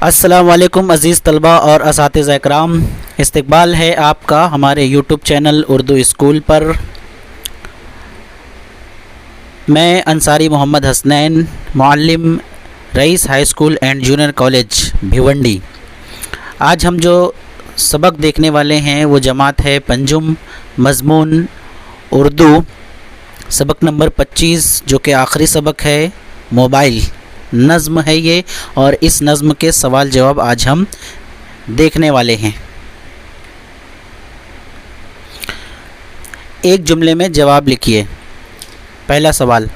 السلام علیکم عزیز طلبہ اور اساتذہ اکرام، استقبال ہے آپ کا ہمارے یوٹیوب چینل اردو اسکول پر۔ میں انصاری محمد حسنین، معلم Rais high school and junior college Bhiwandi. آج ہم جو سبق دیکھنے والے ہیں وہ جماعت ہے پنجم، مضمون اردو، سبق نمبر 25 جو کہ آخری سبق ہے، موبائل نظم ہے یہ، اور اس نظم کے سوال جواب آج ہم دیکھنے والے ہیں۔ ایک جملے میں جواب لکھیے۔ پہلا سوال،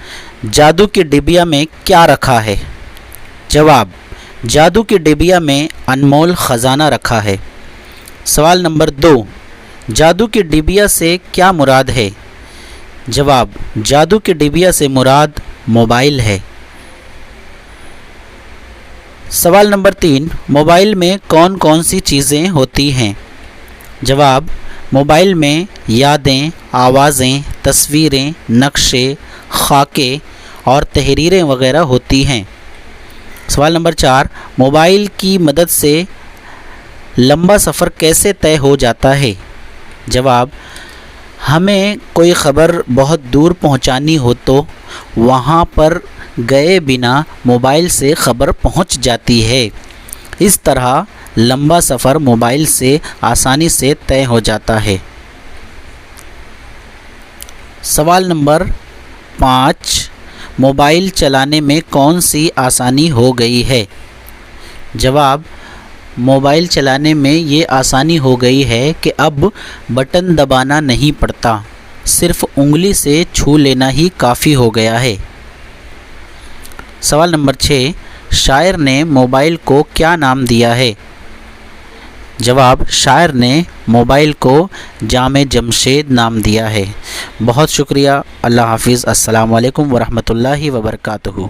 جادو کی ڈبیا میں کیا رکھا ہے؟ جواب، جادو کی ڈبیا میں انمول خزانہ رکھا ہے۔ سوال نمبر 2، جادو کی ڈبیا سے کیا مراد ہے؟ جواب، جادو کی ڈبیا سے مراد موبائل ہے۔ سوال نمبر 3، موبائل میں کون کون سی چیزیں ہوتی ہیں؟ جواب، موبائل میں یادیں، آوازیں، تصویریں، نقشے، خاکے اور تحریریں وغیرہ ہوتی ہیں۔ سوال نمبر 4، موبائل کی مدد سے لمبا سفر کیسے طے ہو جاتا ہے؟ جواب، ہمیں کوئی خبر بہت دور پہنچانی ہو تو وہاں پر گئے بنا موبائل سے خبر پہنچ جاتی ہے۔ اس طرح لمبا سفر موبائل سے آسانی سے طے ہو جاتا ہے۔ سوال نمبر 5، موبائل چلانے میں کون سی آسانی ہو گئی ہے؟ جواب، موبائل چلانے میں یہ آسانی ہو گئی ہے کہ اب بٹن دبانا نہیں پڑتا، صرف انگلی سے چھو لینا ہی کافی ہو گیا ہے۔ سوال نمبر 6، شاعر نے موبائل کو کیا نام دیا ہے؟ جواب، شاعر نے موبائل کو جام جمشید نام دیا ہے۔ بہت شکریہ، اللہ حافظ، السلام علیکم ورحمۃ اللہ وبرکاتہ۔